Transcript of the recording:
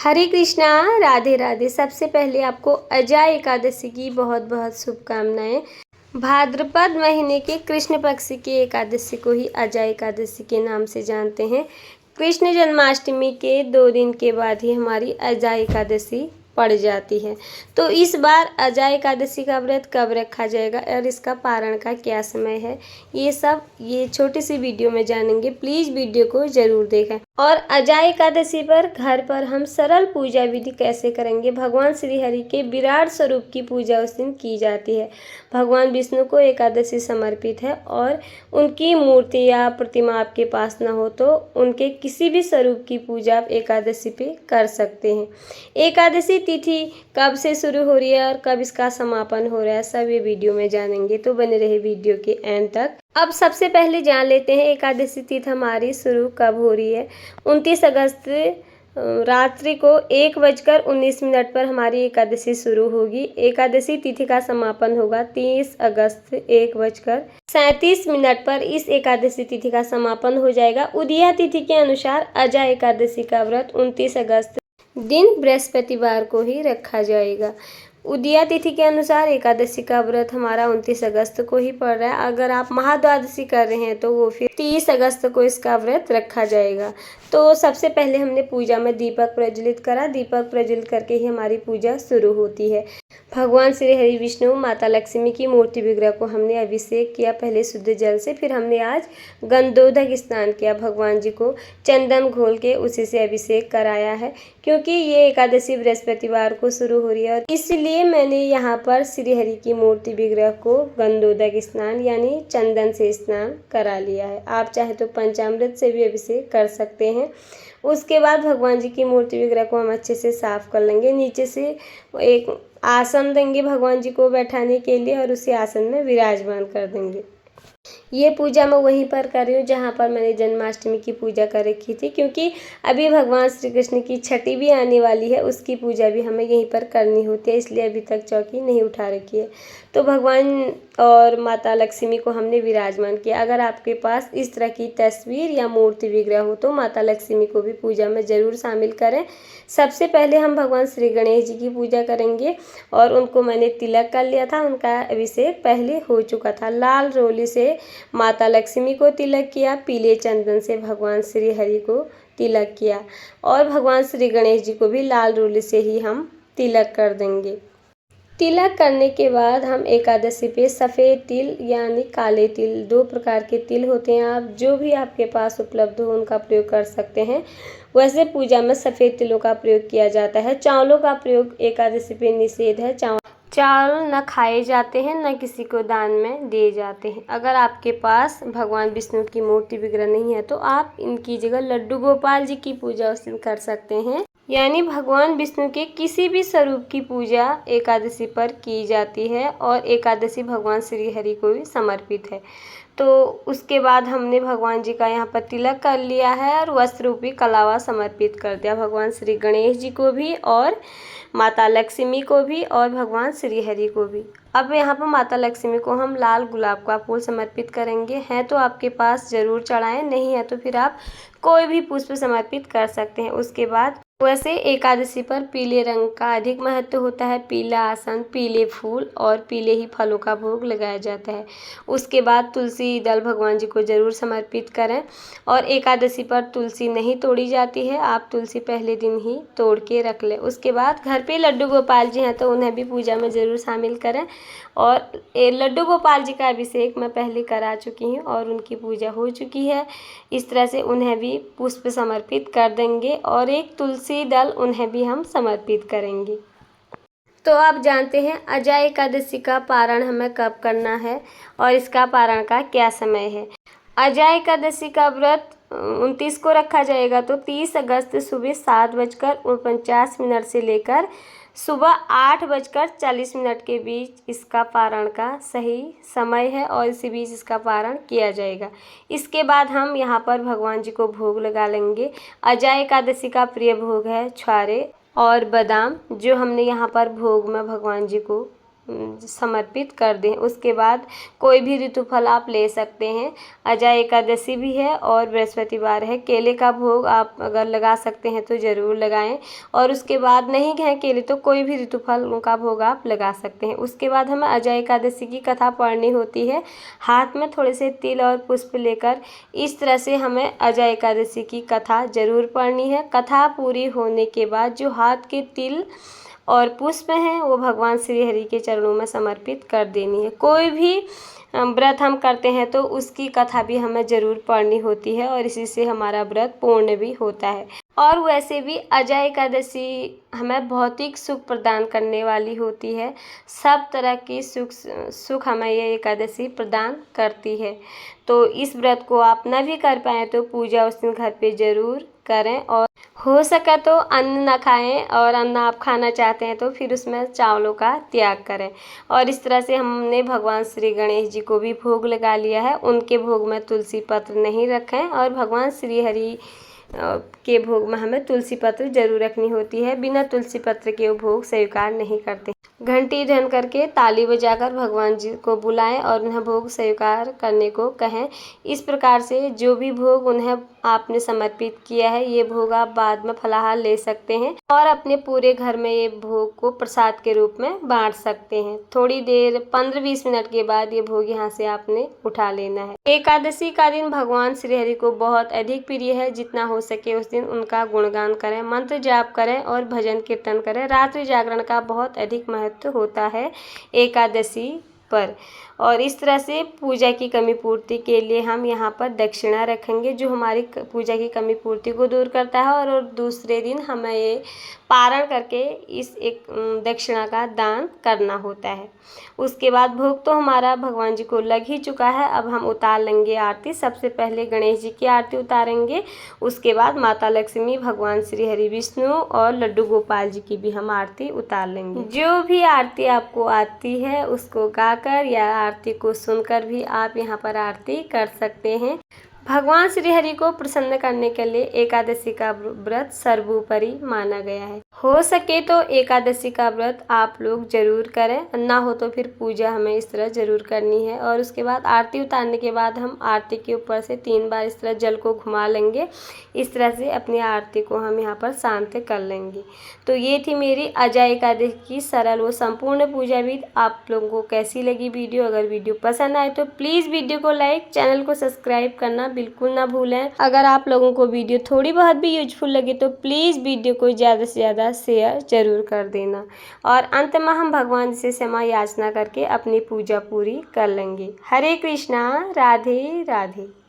हरे कृष्णा, राधे राधे। सबसे पहले आपको अजा एकादशी की बहुत बहुत शुभकामनाएं। भाद्रपद महीने के कृष्ण पक्ष की एकादशी को ही अजा एकादशी के नाम से जानते हैं। कृष्ण जन्माष्टमी के 2 दिन के बाद ही हमारी अजा एकादशी पड़ जाती है। तो इस बार अजा एकादशी का व्रत कब रखा जाएगा और इसका पारण का क्या समय है, ये सब ये छोटी सी वीडियो में जानेंगे। प्लीज़ वीडियो को ज़रूर देखें। और अजा एकादशी पर घर पर हम सरल पूजा विधि कैसे करेंगे। भगवान श्री हरि के विराट स्वरूप की पूजा उस दिन की जाती है। भगवान विष्णु को एकादशी समर्पित है और उनकी मूर्ति या प्रतिमा आपके पास न हो तो उनके किसी भी स्वरूप की पूजा आप एकादशी पे कर सकते हैं। एकादशी तिथि कब से शुरू हो रही है और कब इसका समापन हो रहा है, सब ये वीडियो में जानेंगे, तो बने रहे वीडियो के एंड तक। अब सबसे पहले जान लेते हैं एकादशी तिथि हमारी शुरू कब हो रही है। 29 अगस्त रात्रि को 1:19 पर हमारी एकादशी शुरू होगी। एकादशी तिथि का समापन होगा 30 अगस्त 1:37 पर। इस एकादशी तिथि का समापन हो जाएगा। उदया तिथि के अनुसार अजा एकादशी का व्रत 29 अगस्त दिन बृहस्पतिवार को ही रखा जाएगा। उदया तिथि के अनुसार एकादशी का व्रत हमारा 29 अगस्त को ही पड़ रहा है। अगर आप महाद्वादशी कर रहे हैं तो वो फिर 30 अगस्त को इसका व्रत रखा जाएगा। तो सबसे पहले हमने पूजा में दीपक प्रज्वलित करा। दीपक प्रज्वलित करके ही हमारी पूजा शुरू होती है। भगवान श्री हरि विष्णु माता लक्ष्मी की मूर्ति विग्रह को हमने अभिषेक किया, पहले शुद्ध जल से। फिर हमने आज गंधोदक स्नान किया। भगवान जी को चंदन घोल के उसी से अभिषेक कराया है, क्योंकि ये एकादशी बृहस्पतिवार को शुरू हो रही है और इसलिए मैंने यहाँ पर श्री हरि की मूर्ति विग्रह को गंधोदक स्नान यानी चंदन से स्नान करा लिया है। आप चाहे तो पंचामृत से भी अभिषेक कर सकते हैं। उसके बाद भगवान जी की मूर्ति विग्रह को हम अच्छे से साफ कर लेंगे। नीचे से एक आसन देंगे भगवान जी को बैठाने के लिए और उसी आसन में विराजमान कर देंगे। ये पूजा मैं वहीं पर कर रही हूँ जहाँ पर मैंने जन्माष्टमी की पूजा कर रखी थी, क्योंकि अभी भगवान श्री कृष्ण की छठी भी आने वाली है, उसकी पूजा भी हमें यहीं पर करनी होती है, इसलिए अभी तक चौकी नहीं उठा रखी है। तो भगवान और माता लक्ष्मी को हमने विराजमान किया। अगर आपके पास इस तरह की तस्वीर या मूर्ति विग्रह हो तो माता लक्ष्मी को भी पूजा में ज़रूर शामिल करें। सबसे पहले हम भगवान श्री गणेश जी की पूजा करेंगे और उनको मैंने तिलक कर लिया था, उनका अभिषेक पहले हो चुका था। लाल रोली से माता लक्ष्मी को तिलक किया, पीले चंदन से भगवान श्री हरि को तिलक किया और भगवान श्री गणेश जी को भी लाल रोली से ही हम तिलक कर देंगे। तिलक करने के बाद हम एकादशी पे सफ़ेद तिल यानी काले तिल, 2 प्रकार के तिल होते हैं, आप जो भी आपके पास उपलब्ध हो उनका प्रयोग कर सकते हैं। वैसे पूजा में सफ़ेद तिलों का प्रयोग किया जाता है। चावलों का प्रयोग एकादशी पे निषेध है। चावल न खाए जाते हैं, न किसी को दान में दिए जाते हैं। अगर आपके पास भगवान विष्णु की मूर्ति विग्रह नहीं है तो आप इनकी जगह लड्डू गोपाल जी की पूजा उस दिन कर सकते हैं। यानी भगवान विष्णु के किसी भी स्वरूप की पूजा एकादशी पर की जाती है और एकादशी भगवान श्री हरि को भी समर्पित है। तो उसके बाद हमने भगवान जी का यहाँ पर तिलक कर लिया है और वस्त्र रूपी कलावा समर्पित कर दिया भगवान श्री गणेश जी को भी और माता लक्ष्मी को भी और भगवान श्री हरि को भी। अब यहाँ पर माता लक्ष्मी को हम लाल गुलाब का फूल समर्पित करेंगे। हैं तो आपके पास ज़रूर चढ़ाएं, नहीं है तो फिर आप कोई भी पुष्प समर्पित कर सकते हैं। उसके बाद वैसे एकादशी पर पीले रंग का अधिक महत्व होता है। पीला आसन, पीले फूल और पीले ही फलों का भोग लगाया जाता है। उसके बाद तुलसी दल भगवान जी को ज़रूर समर्पित करें और एकादशी पर तुलसी नहीं तोड़ी जाती है, आप तुलसी पहले दिन ही तोड़ के रख लें। उसके बाद घर पे लड्डू गोपाल जी हैं तो उन्हें भी पूजा में ज़रूर शामिल करें और लड्डू गोपाल जी का अभिषेक मैं पहले करा चुकी हूँ और उनकी पूजा हो चुकी है। इस तरह से उन्हें भी पुष्प समर्पित कर देंगे और एक तुलसी दल उन्हें भी हम समर्पित करेंगे। तो आप जानते हैं अजा एकादशी का पारण हमें कब करना है और इसका पारण का क्या समय है। अजा एकादशी का व्रत 29 को रखा जाएगा तो 30 अगस्त सुबह 7:49 से लेकर सुबह 8:40 के बीच इसका पारण का सही समय है और इसी बीच इसका पारण किया जाएगा। इसके बाद हम यहाँ पर भगवान जी को भोग लगा लेंगे। अजा एकादशी का प्रिय भोग है छुआरे और बादाम, जो हमने यहाँ पर भोग में भगवान जी को समर्पित कर दें। उसके बाद कोई भी ऋतुफल आप ले सकते हैं। अजय एकादशी भी है और बृहस्पतिवार है। केले का भोग आप अगर लगा सकते हैं तो ज़रूर लगाएं। और उसके बाद नहीं है केले तो कोई भी ऋतुफल का भोग आप लगा सकते हैं। उसके बाद हमें अजय एकादशी की कथा पढ़नी होती है। हाथ में थोड़े से तिल और पुष्प लेकर इस तरह से हमें अजय एकादशी की कथा ज़रूर पढ़नी है। कथा पूरी होने के बाद जो हाथ के तिल और पुष्प हैं वो भगवान श्री हरि के चरणों में समर्पित कर देनी है। कोई भी व्रत हम करते हैं तो उसकी कथा भी हमें ज़रूर पढ़नी होती है और इसी से हमारा व्रत पूर्ण भी होता है। और वैसे भी अजय एकादशी हमें भौतिक सुख प्रदान करने वाली होती है। सब तरह की सुख हमें ये एकादशी प्रदान करती है। तो इस व्रत को आप न भी कर पाएँ तो पूजा उस दिन घर पे ज़रूर करें। और हो सके तो अन्न न खाएं और अन्न आप खाना चाहते हैं तो फिर उसमें चावलों का त्याग करें। और इस तरह से हमने भगवान श्री गणेश जी को भी भोग लगा लिया है। उनके भोग में तुलसी पत्र नहीं रखें और भगवान श्री हरि के भोग में हमें तुलसी पत्र जरूर रखनी होती है। बिना तुलसी पत्र के वो भोग स्वीकार नहीं करते। घंटी ध्वनि करके ताली बजाकर भगवान जी को बुलाएं और उन्हें भोग स्वीकार करने को कहें। इस प्रकार से जो भी भोग उन्हें आपने समर्पित किया है ये भोग आप बाद में फलाहार ले सकते हैं और अपने पूरे घर में ये भोग को प्रसाद के रूप में बांट सकते हैं। थोड़ी देर 15-20 मिनट के बाद ये भोग यहाँ से आपने उठा लेना है। एकादशी का दिन भगवान श्री हरि को बहुत अधिक प्रिय है। जितना हो सके उस दिन उनका गुणगान करें, मंत्र जाप करें और भजन कीर्तन करें। रात्रि जागरण का बहुत अधिक महत्व होता है एकादशी पर। और इस तरह से पूजा की कमी पूर्ति के लिए हम यहाँ पर दक्षिणा रखेंगे जो हमारी पूजा की कमी पूर्ति को दूर करता है। और दूसरे दिन हमें ये पारण करके इस एक दक्षिणा का दान करना होता है। उसके बाद भोग तो हमारा भगवान जी को लग ही चुका है। अब हम उतार लेंगे आरती। सबसे पहले गणेश जी की आरती उतारेंगे। उसके बाद माता लक्ष्मी, भगवान श्री हरि विष्णु और लड्डू गोपाल जी की भी हम आरती उतार लेंगे। जो भी आरती आपको आती है उसको गाकर या आरती को सुनकर भी आप यहाँ पर आरती कर सकते हैं। भगवान श्री हरि को प्रसन्न करने के लिए एकादशी का व्रत सर्वोपरि माना गया है। हो सके तो एकादशी का व्रत आप लोग जरूर करें, ना हो तो फिर पूजा हमें इस तरह जरूर करनी है। और उसके बाद आरती उतारने के बाद हम आरती के ऊपर से 3 बार इस तरह जल को घुमा लेंगे। इस तरह से अपनी आरती को हम यहाँ पर शांत कर लेंगे। तो ये थी मेरी अजय एकादशी की सरल व संपूर्ण पूजा विधि। आप लोगों को कैसी लगी वीडियो? अगर वीडियो पसंद आए तो प्लीज़ वीडियो को लाइक, चैनल को सब्सक्राइब करना बिल्कुल ना भूलें। अगर आप लोगों को वीडियो थोड़ी बहुत भी यूजफुल लगे तो प्लीज़ वीडियो को ज़्यादा से ज़्यादा शेयर जरूर कर देना। और अंत में हम भगवान से क्षमा याचना करके अपनी पूजा पूरी कर लेंगे। हरे कृष्णा, राधे राधे।